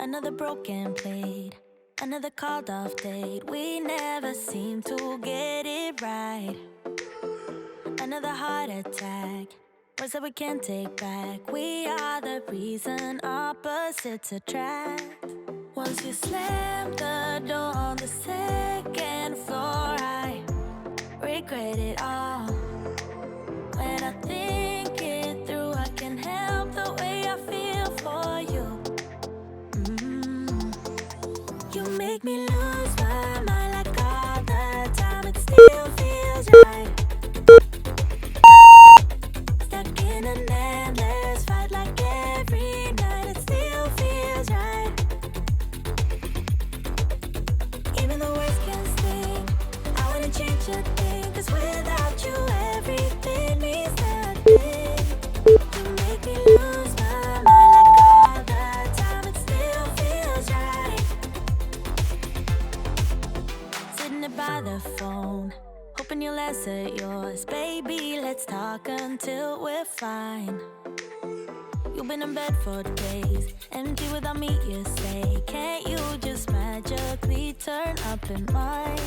Another broken plate, another called off date. We never seem to get it right. Another heart attack, words that we can't take back. We are the reason opposites attract. Once you slam the door on the second floor, I regret it all. When I think it through, I can't help the way I feel for you. You make me lose my mind like all the time. It still feels right. Stuck in an endless fight like every night. It still feels right. Even the words can sting, I wouldn't change a thing. 'Cause without you everything means nothing. You make me lose my mind like all the time. It still feels right. Sitting there by the phone, hoping you'll answer yours. Baby, let's talk until we're fine. You've been in bed for days, empty without me, you say. Can't you just magically turn up in mine?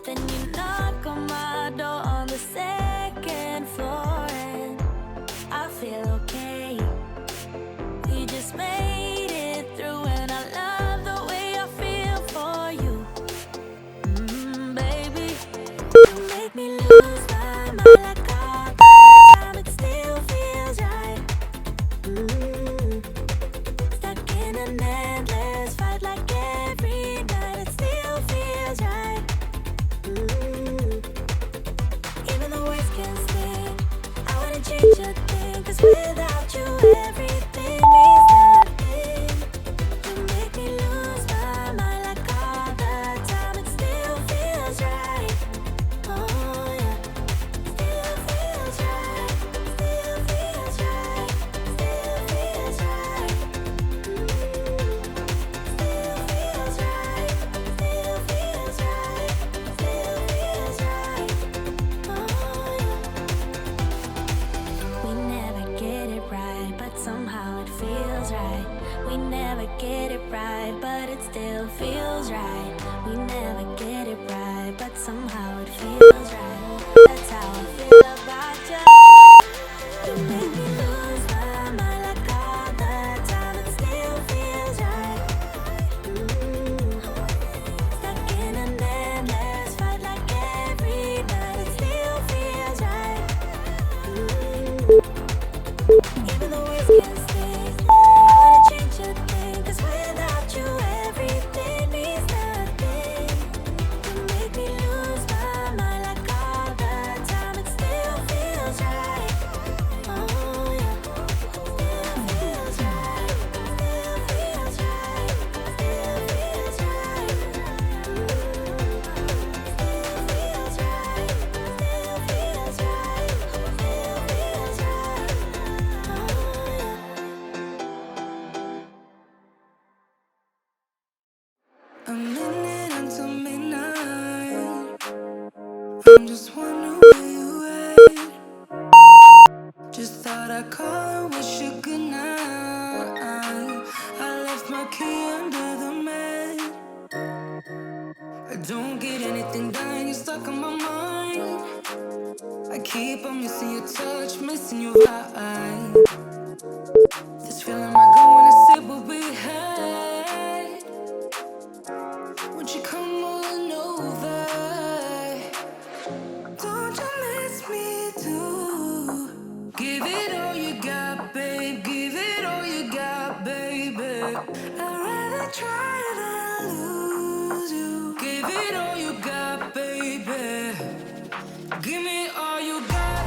Then you knock on my door on the second floor, and I feel okay. We just made it through, and I love the way I feel for you. Baby, you make me lose my mind like all the time. It still feels right. Stuck in an endless fight like every night. It still feels right. Even the words can sting, I wouldn't change a thing. 'Cause without you everything means nothing. You make me lose my mind like all the time. It still feels right. Oh yeah, still feels right. Still feels right. Still feels right. Still feels right. Still feels right. Still feels right. Oh yeah. We never get it right, but somehow it feels right. We never get it right, but it still feels right. We never get it right, but somehow it feels right. That's how I feel about you. You make me lose my mind like all the time. It still feels right. Stuck in an endless fight like every night. It still feels right. Even the words can sting, I wouldn't change a thing. 'Cause without you everything means nothing. You make me lose my mind like all the time. It still feels right. Oh yeah, still feels right. Still feels right. Still feels right. Still feels right. Still feels right. Still feels right. Oh yeah. A minute until midnight. I'm just wondering where you at. Just thought I'd call and wish you good night. I left my key under the mat. I don't get anything done, you're stuck on my mind. I keep on missing your touch, missing your vibe. This feeling I go when I say what we had. Won't you come on over? Don't you miss me too? Give it all you got, babe. Give it all you got, baby. I'd rather try than lose you. Give it all you got, baby. Give me all you got.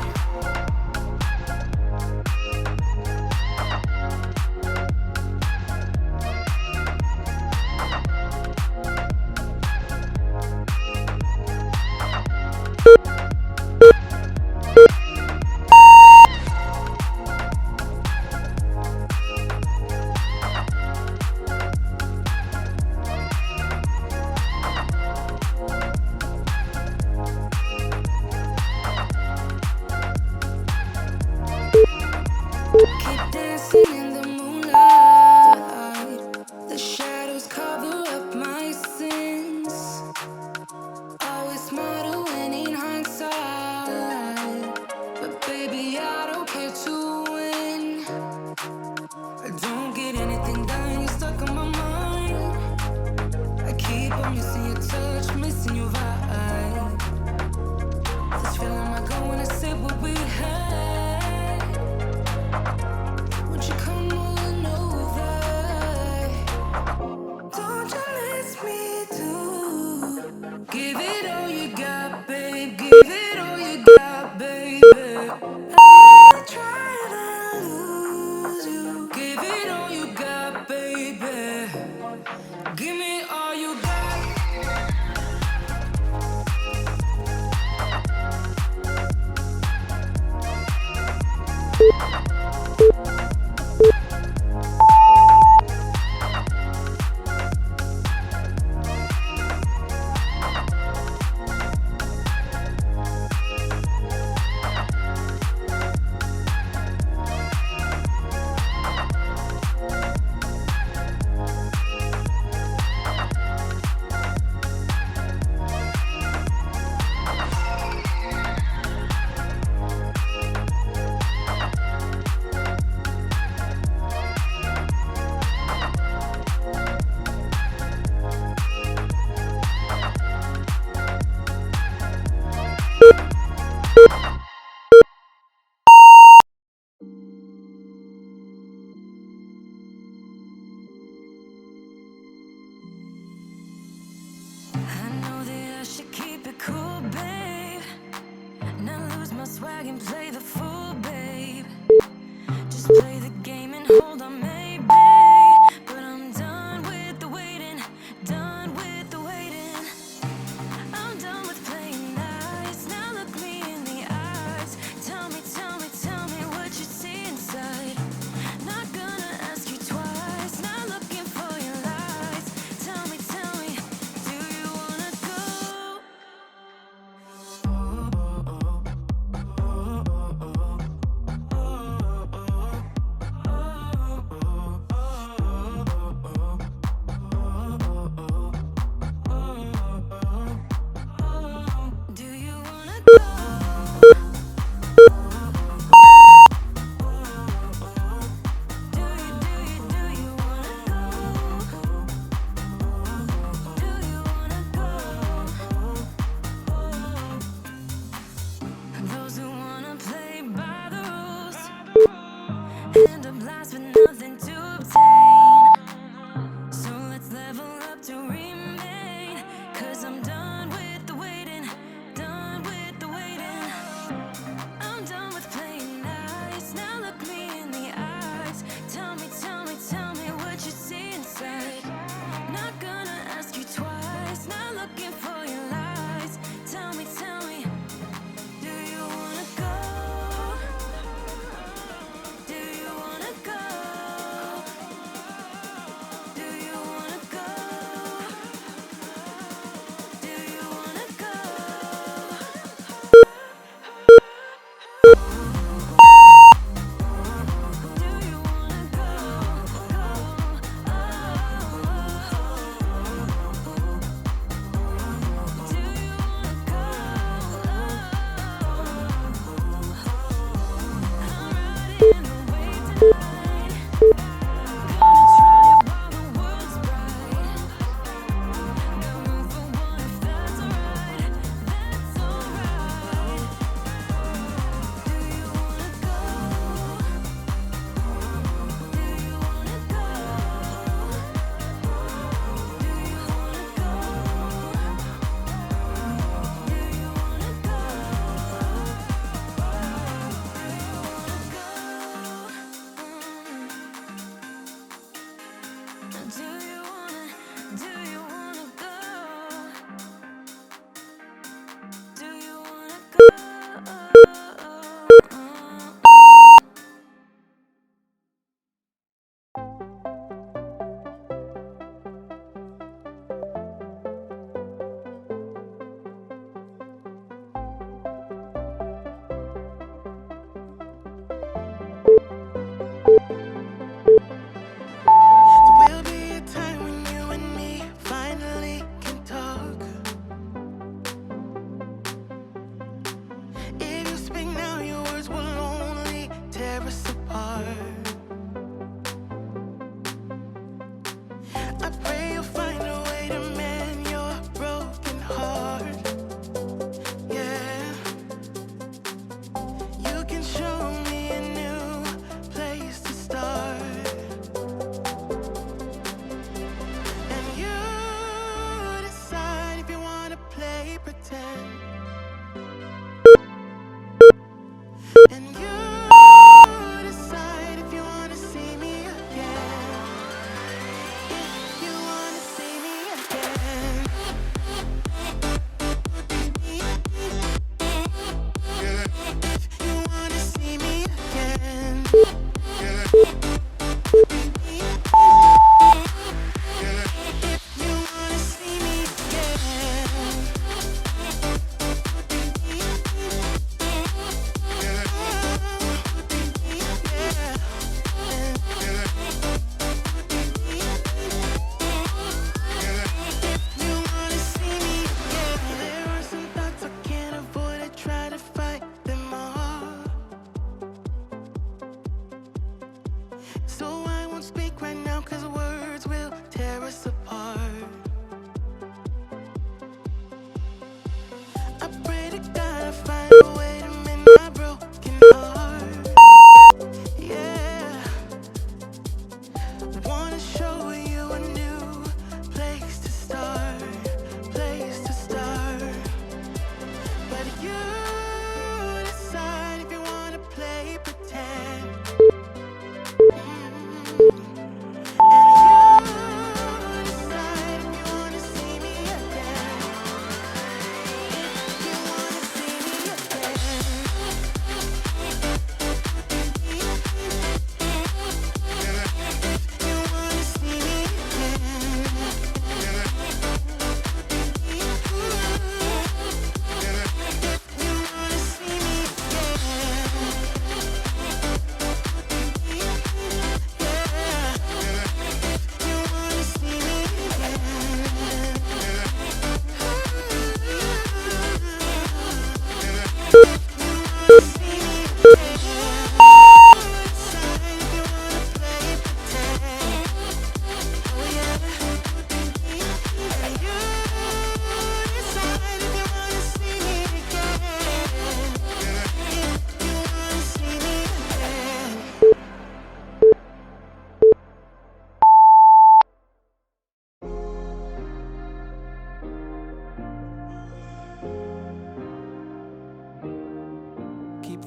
I tried to lose you. Give it all you got, baby. Give me all you got. I know that I should keep it cool, babe. Not lose my swag and play the fool, babe. Just play the game and hold on, maybe. But I'm done with the waiting, done with the waiting. I'm done with playing nice. Now look me in the eyes. Tell me, tell me, tell me what you see inside. Not gonna ask you twice. Not looking for your lies. Tell me, do you wanna go? Do you wanna go? Do you wanna go? Do you wanna go? Those who wanna play by the rules end up last with nothing to obtain. So let's level up to remain. 'Cause I'm done with the waiting, done with the waiting. I'm done with playing nice. Now look me in the eyes. Tell me, tell me what you see inside. Not gonna ask you twice. Not looking for your lies. Tell me, do you wanna go? Do you wanna go?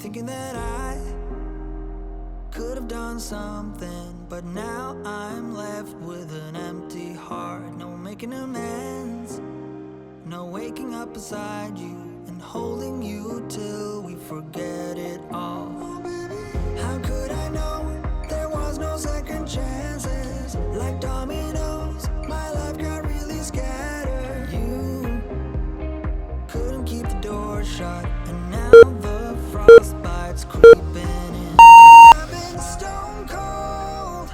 thinking that I could have done something, but now I'm left with an empty heart. No making amends, no waking up beside you and holding you till we forget it all. How could I know there was no second chances? Like dominoes, my life got really scattered. You couldn't keep the door shut, and now the frostbite's creeping in. I've been stone cold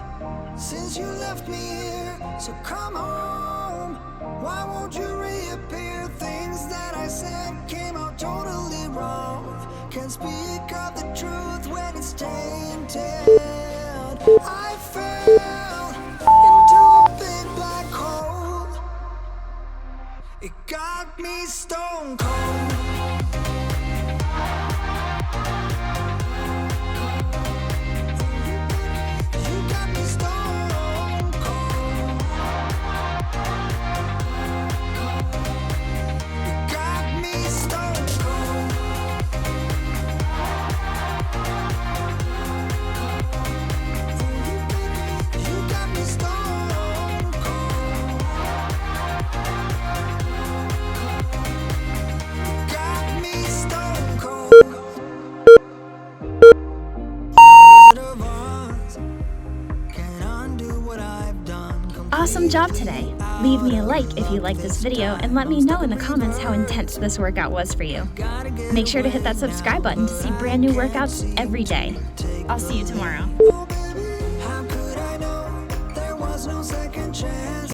since you left me here, so come home. Why won't you reappear? Things that I said came out totally wrong. Can't speak of the truth when it's tainted. I fell into a big black hole. It got me stone cold. You got me stone cold. You got me stone cold. You got me stone cold. Got me stone cold. Wizard of Oz can't undo what I've done. Awesome job today! Leave me a like if you liked this video and let me know in the comments how intense this workout was for you. Make sure to hit that subscribe button to see brand new workouts every day. I'll see you tomorrow.